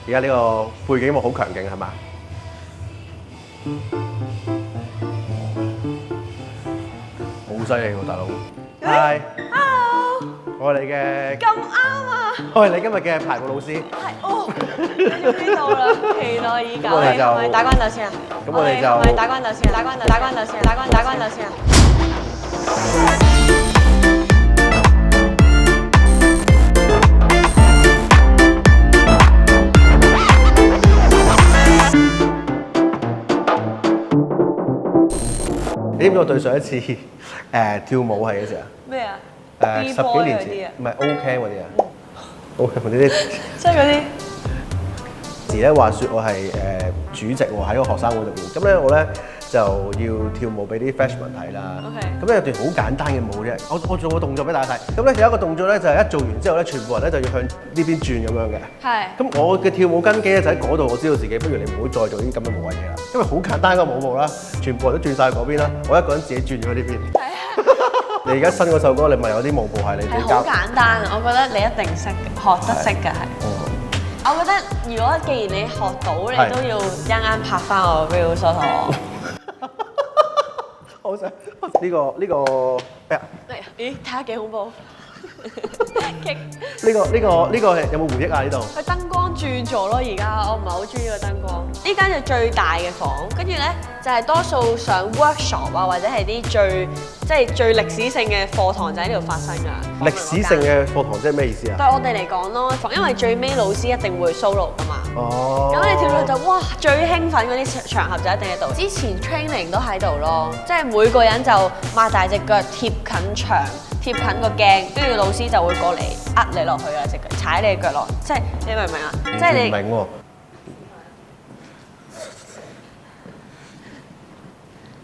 而家呢個背景幕好強勁係嘛？好犀利喎，大佬！係 ，Hello，我係你嘅，咁啱啊！我係你今日嘅排舞老師。係哦，你終於到啦，期待已久。咁我哋就係咪打關鬥先啊？咁我哋就係咪打關鬥先啊？打關鬥先啊！打關鬥先啊！你知唔知我對上一次跳舞係幾時啊？咩啊十幾年嗰啲啊，前唔係 O Camp 嗰啲啊，O Camp 嗰啲即係嗰啲時咧話説我係主席喎喺個學生會入邊，咁咧我咧就要跳舞俾啲 freshman 睇啦。 OK 咁咧有段好簡單嘅舞啫，我做個動作俾大家睇。咁咧有一個動作咧就係一做完之後咧，全部人咧就要向呢邊轉咁樣嘅。係。咁我嘅跳舞根基咧就喺嗰度，我知道自己不如你唔好再做呢啲咁嘅無謂嘢啦，因為好簡單個舞步啦，全部人都轉晒嗰邊啦，我一個人自己轉咗呢邊。係啊。你而家新嗰首歌，你咪有啲舞步係你係好哋教？簡單，我覺得你一定識嘅，學得識嘅係。我覺得如果既然你學到，你都要一啱拍翻我 reels 同我。好想呢個咩啊？咦，睇下幾恐怖！呢個係有冇回憶啊？呢度佢燈光轉咗咯，而家我唔係好中意個燈光。呢間就最大嘅房，跟住咧就係多數上 workshop 啊，或者係啲最歷史性嘅課堂就喺呢度發生㗎。歷史性嘅課堂即係咩意思啊？對我哋嚟講咯，因為最尾老師一定會 solo 㗎嘛。哦。咁你跳到就哇最興奮嗰啲場合就一定喺度。之前 training 都喺度咯，即係每個人就擘大隻腳貼近牆。貼近個鏡，跟住老師就會過嚟呃你落去啊！隻腳踩你隻腳落，即係你明唔明啊？即係你唔明喎。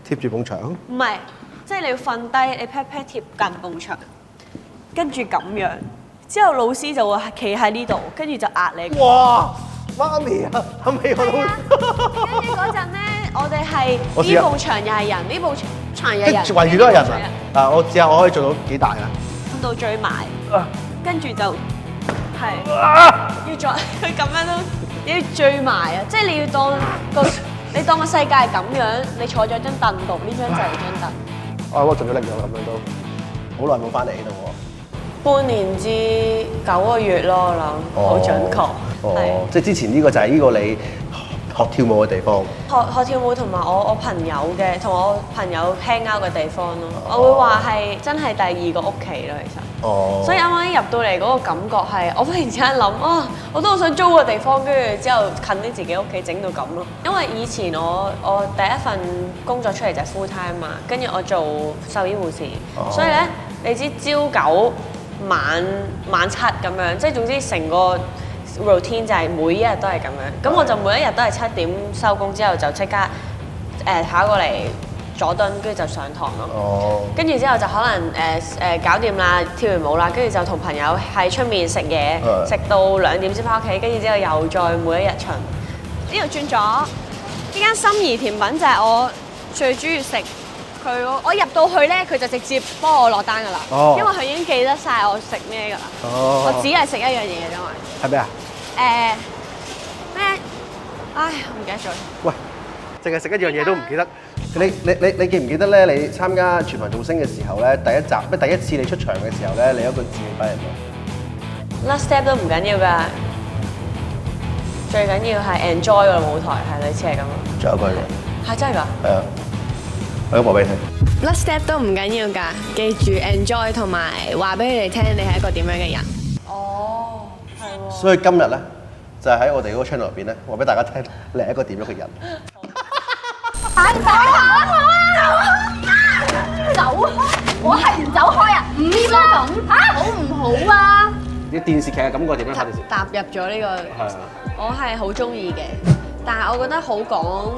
貼住埲牆？唔係，即係你要瞓低，你 pat pat 貼近埲牆，跟住咁樣，之後老師就會企喺呢度，跟住就壓你。哇！媽咪啊，係咪我都？跟住嗰陣咧，我哋係呢埲牆又係人，呢埲牆又係人，圍住都係人啊！嗱，我試下我可以做到幾大啊？到最埋，跟住就係要再佢咁樣都你要最埋啊！即係你要當個世界係咁樣，你坐咗張凳度，呢張就係張凳。我仲要拎咗咁樣都好耐冇翻嚟呢度喎。半年至9個月咯，我諗好準確。哦，即係之前呢個就係呢個你學跳舞嘅地方。學跳舞同埋我朋友嘅，同我朋友 hang out 嘅地方咯。我會話係真係第二個屋企咯，其實。哦。所以啱啱一入到嚟嗰個感覺係，我忽然之間諗啊，我都好想租個地方，跟住之後近啲自己屋企整到咁咯。因為以前我第一份工作出嚟就係 full time 嘛，跟住我做獸醫護士，所以咧你知朝9晚7咁樣，即係總之成個 routine 就係每一日都係咁樣。咁我就每一日都係7點收工之後就即刻跑過嚟佐敦，跟住就上堂咯。哦。跟住之後就可能搞掂啦，跳完舞啦，跟住就同朋友喺出面食嘢，食到2點先翻屋企，跟住之後又再每一日巡。呢度轉咗，呢間心儀甜品就係我最中意食。我入到去咧，佢就直接幫我落單噶啦，因為佢已經記得晒我食咩噶啦。我只係食一樣嘢嘅啫嘛。係咩啊？咩？唉，我唔記得咗。喂，淨係食一樣嘢都唔記得。你記唔記得咧？你參加全民造星嘅時候咧，第一次你出場嘅時候咧，你有一個字係乜嘢？Last step 都唔緊要㗎，最緊要係 enjoy 個舞台，係類似係咁咯。仲有一句嘅。係真係㗎？係啊。我要播俾你聽。Last step 都唔緊要㗎，記住 enjoy 同埋話俾佢哋聽，你係一個點樣嘅人。哦，係喎。所以今日咧，就喺我哋嗰個 channel 入邊咧，話俾大家聽，你係一個點樣嘅人。快走啊！走開！我係唔走開啊！唔應該咁嚇，好唔好啊？啲電視劇嘅感覺點樣？踏入咗呢個，我係好中意嘅。但係我覺得好講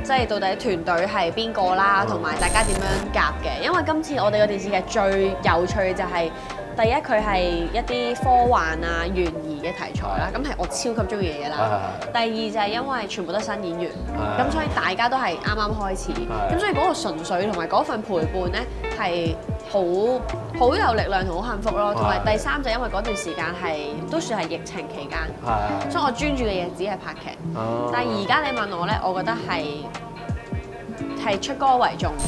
即係到底團隊係邊個啦，同埋大家點樣夾嘅。因為今次我哋個電視劇最有趣就係第一佢係一啲科幻啊、懸疑嘅題材啦，咁係我超級中意嘅嘢啦。第二就係因為全部都係新演員，咁所以大家都係啱啱開始，咁所以嗰個純粹同埋嗰份陪伴咧係好有力量同好幸福咯。同埋第三就因為嗰段時間都算係疫情期間，所以我專注嘅嘢只係拍劇。但係而家你問我咧，我覺得係出歌為重嘅。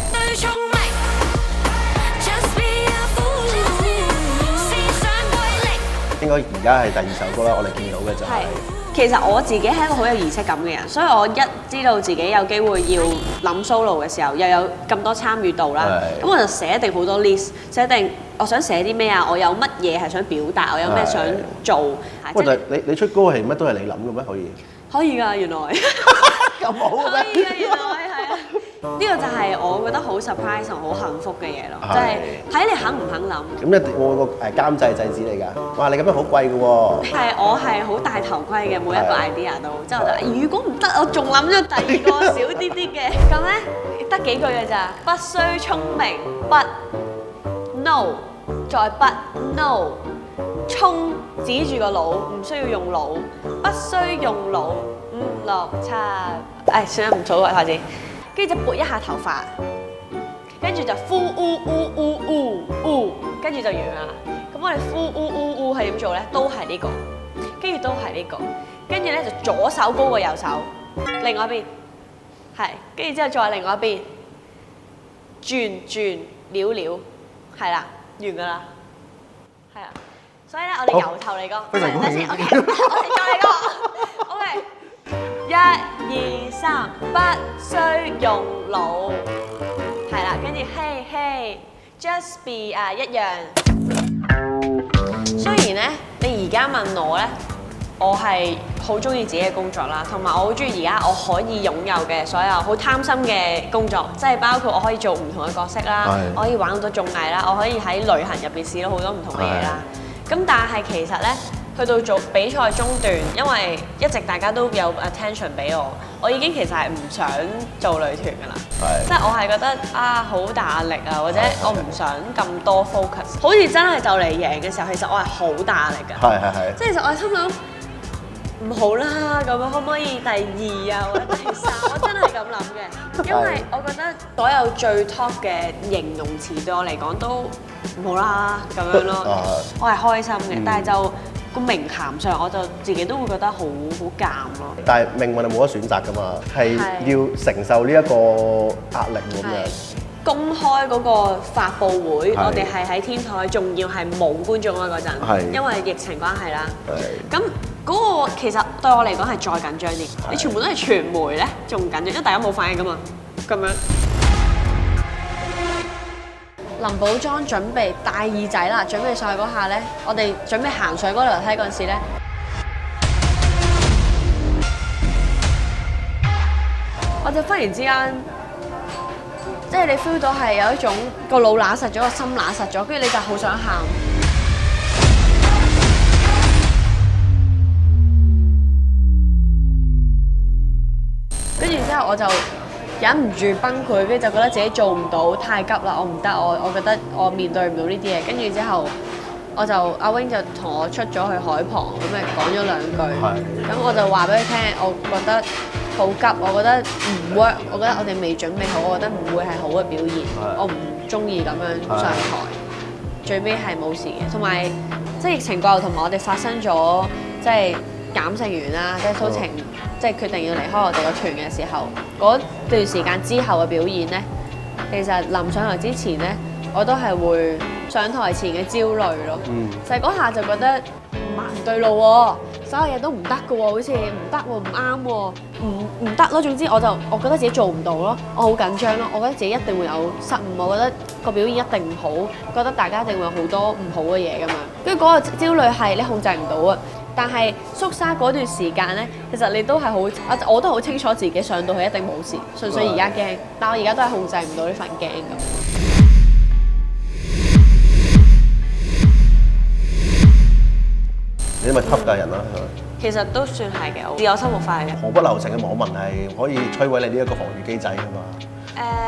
應該而家係第2首歌啦，我哋見到嘅就係。其實我自己係一個好有儀式感嘅人，所以我一知道自己有機會要諗 solo 嘅時候，又有咁多參與度啦，咁我就寫定好多 list， 寫定我想寫啲咩啊，我有乜嘢係想表達，我有咩想做。喂，但係你出歌係乜都係你諗嘅咩？可以㗎，原來咁好嘅咩？可以㗎，原來係啊！呢個就係我覺得好 surprise 同好幸福嘅嘢咯，就係睇你肯唔肯諗。咁一定我個監製制止你㗎，哇！你咁樣好貴㗎喎。我係好戴頭盔嘅，每一個 idea 都，之後就如果唔得，我仲諗咗第二個少啲嘅。咁咧得幾句嘅咋？不需聰明，不 no， 再不 no， 衝指住個腦，唔需要用腦，不需用腦，5、6、7，算啦，唔數啦，下次。跟住就撥一下頭髮，跟住就呼跟住就完啦。咁我哋呼係點做咧？都係呢個，跟住都係呢個，跟住咧就左手高過右手，另外一邊係，跟住之後再另外一邊轉撩，係啦，完㗎啦，係啊。所以咧，我哋由頭嚟講，等先 ，OK， 我哋再嚟講 ，OK。1、2、3，不需用腦，係啦，跟住 Hey，just be 一樣。雖然咧，你而家問我咧，我係好中意自己嘅工作啦，同埋我好中意而家我可以擁有嘅所有好貪心嘅工作，即係包括我可以做唔同嘅角色啦，我可以玩好多綜藝啦，我可以喺旅行入邊試到好多唔同嘅嘢啦。咁但係其實咧，去到做比賽中段，因為一直大家都有 attention 俾我已經其實係唔想做女團㗎啦。即係我係覺得好大壓力啊，或者我唔想咁多 focus。好似真係就嚟贏嘅時候，其實我係好大壓力㗎。即係其實我係心諗唔好啦，咁樣可唔可以第2啊或者第3？我真係咁諗嘅，因為我覺得所有最 top 嘅形容詞對我嚟講都唔好啦咁樣咯。我係開心嘅，但係就個名銜上，我就自己都會覺得好尷咯。但係命運係冇得選擇㗎嘛，係要承受呢一個壓力咁樣。公開嗰個發佈會，我哋係喺天台，仲要係冇觀眾啊嗰陣，因為疫情關係啦。咁嗰個其實對我嚟講係再緊張啲，你全部都係傳媒咧，仲緊張，因為大家冇反應㗎嘛，咁樣。林寶莊準備大耳仔啦，準備上去嗰下咧，我哋準備行上嗰個樓梯嗰陣時咧，我就忽然之間，即係你 feel 到係有一種個腦揦實咗，個心揦實咗，跟住你就好想喊。跟住之後我就忍唔住崩潰，跟住就覺得自己做唔到，太急啦，我唔得，我覺得我面對唔到呢啲嘢。跟住之後，阿 Wing 就同我出咗去海旁，咁咪講咗2句。咁我就話俾佢聽，我覺得好急，我覺得唔 work，我覺得我哋未準備好，我覺得唔會係好嘅表現，我唔中意咁樣上台。最尾係冇事嘅，同埋即係疫情過後，同埋我哋發生咗即係減成員啦，即係蘇晴。即係決定要離開我哋個團嘅時候，嗰段時間之後嘅表現咧，其實臨上台之前咧，我都係會上台前嘅焦慮咯。就係嗰下就覺得唔對路喎，所有嘢都唔得嘅喎，好似唔得喎，唔啱喎，唔得咯。總之我覺得自己做唔到咯，我好緊張咯，我覺得自己一定會有失誤，我覺得個表現一定唔好，覺得大家一定會有好多唔好嘅嘢㗎嘛。跟住嗰個焦慮係你控制唔到啊。但係縮沙嗰段時間咧，其實你都係好，我都好清楚自己上到去一定冇事，純粹而家驚，但我而家都係控制唔到呢份驚咁。你咪吸㗎人啦，係咪？其實都算係嘅，自我生活化嘅。毫不留情嘅網民係可以摧毀你呢一個防禦機制㗎嘛。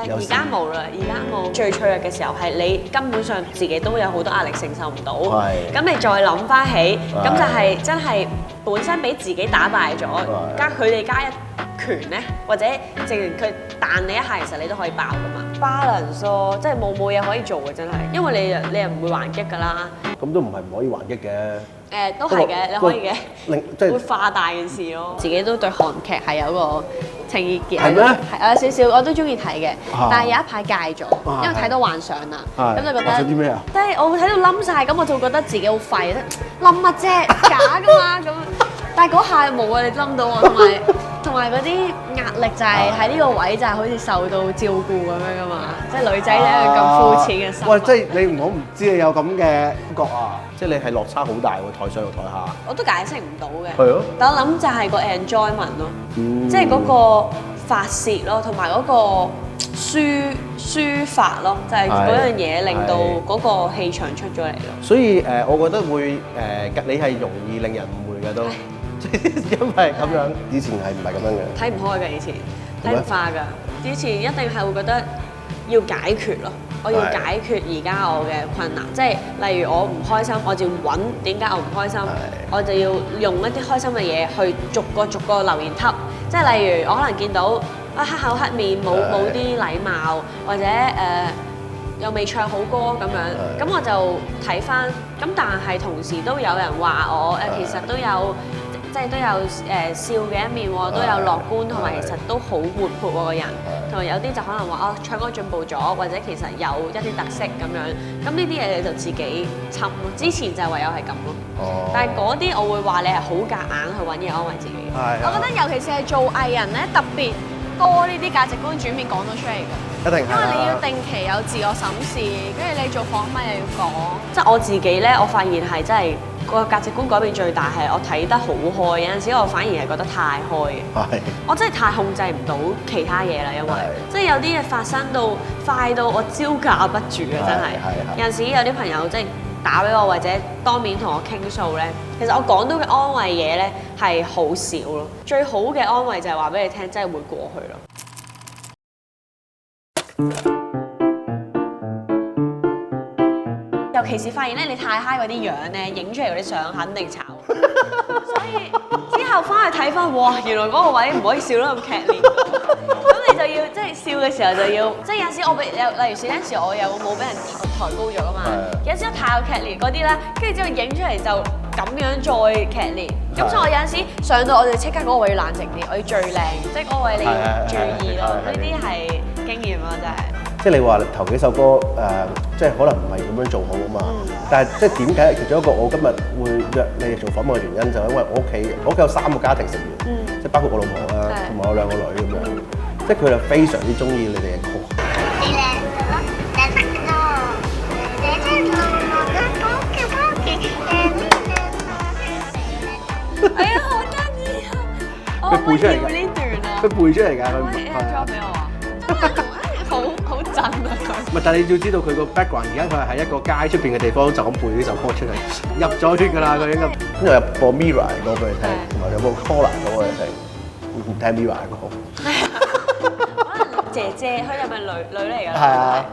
而家冇啦，而家冇。最脆弱嘅時候係你根本上自己都有好多壓力承受唔到，咁你再諗翻起，咁就係真係本身俾自己打敗咗，加佢哋加一拳咧，或者淨係佢彈你一下，其實你都可以爆噶嘛。balance 咯，即係冇嘢可以做嘅真係，因為你又唔會還擊㗎啦。咁都唔係唔可以還擊嘅。都係嘅，你可以嘅，即係會化大件事咯。自己都對韓劇係有個情意結，係咩？係有少少，我都中意睇嘅，但係有一排戒咗，因為睇到幻想啦，咁就覺得啲咩啊？即係我會睇到冧晒，咁我就會覺得自己好廢，冧乜啫，假㗎嘛咁。但係嗰下冇啊，你冧到我，同埋嗰啲壓力就係喺呢個位就係好似受到照顧咁樣㗎嘛，即係女仔咧咁膚淺嘅心。喂，即係你唔知你有咁嘅感覺啊！即係你係落差好大喎，台上同台下。我都解釋唔到嘅。係咯。但我諗就係個 enjoyment 咯，即係嗰個發泄咯，同埋嗰個抒發咯，就係嗰樣嘢令到嗰個氣場出咗嚟咯。所以我覺得會你係容易令人誤會嘅都，因為咁樣以前係唔係咁樣嘅？睇唔開㗎以前，睇唔化㗎。以前一定係會覺得要解決咯，我要解決而家我嘅困難，即係例如我唔開心，我就要揾點解我唔開心，我就要用一啲開心嘅嘢去逐個留言級，即係例如我可能見到黑口黑面冇啲禮貌，或者又未唱好歌咁樣，咁我就睇翻，咁但係同時都有人話我其實都有。即係都有笑嘅一面喎，都有樂觀，同埋其實都好活潑喎個人，同埋有啲就可能話唱歌進步咗，或者其實有一啲特色咁樣，咁呢啲嘢你就自己尋咯。之前就唯有係咁咯，但係嗰啲我會話你係好夾硬去揾嘢安慰自己。我覺得尤其是係做藝人咧，特別多呢啲價值觀轉變講到出嚟㗎。一定係。因為你要定期有自我審視，跟住你做訪問又要講。即係我自己咧，我發現係真係。個價值觀改變最大係我睇得好開，有陣時我反而係覺得太開嘅。我真係太控制唔到其他嘢啦，因為即係有啲嘢發生到快到我招架不住啊！真係。有陣時有啲朋友即係打俾我或者當面同我傾訴咧，其實我講到嘅安慰嘢咧係好少咯。最好嘅安慰就係話俾你聽，真係會過去咯。尤其是發現咧，你太嗨嗰啲樣咧，影出嚟嗰啲相肯定炒。所以之後翻去睇翻，哇！原來嗰個位唔可以笑得咁劇烈。咁你就要即係笑嘅時候就要，即係有時我俾例如有陣時我有冇俾人抬高咗啊嘛。有時太有劇烈嗰啲咧，跟住之後影出嚟就咁樣再劇烈。咁所以我有陣時上到我哋即刻嗰個位要冷靜啲，我要最靚，即係嗰個位你要注意咯。呢啲係經驗咯，真係。即係你話頭幾首歌即係可能唔係咁樣做好啊嘛。但係即係點解其中一個我今日會約你哋做訪問嘅原因，就係因為我屋企有3個家庭成員，即係包括我老婆啦，同埋我2個女咁樣，即係佢哋非常之中意你哋嘅曲。哎呀，好得意啊！佢背出嚟㗎呢段啊！佢背出嚟㗎，佢裝俾我啊！好震啊佢！唔係，但係你要知道佢個 background，而家佢係喺一個街出邊嘅地方就咁背呢首歌出嚟，入咗血㗎啦佢應該。跟住有播 Mirror 嘅歌俾你聽，同埋有播 Collar 嘅歌俾你聽，唔聽 Mirror 嘅歌。可能姐姐佢係咪女嚟㗎？係啊，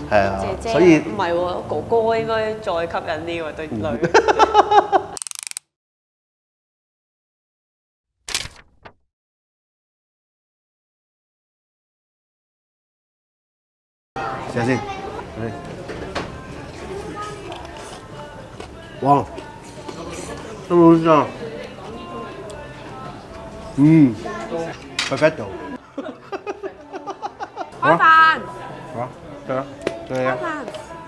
係啊。姐姐，所以唔係喎，哥哥應該再吸引啲喎對女。試下先，哇，都好香，perfecto。開飯。好，得啦，得啦。開飯。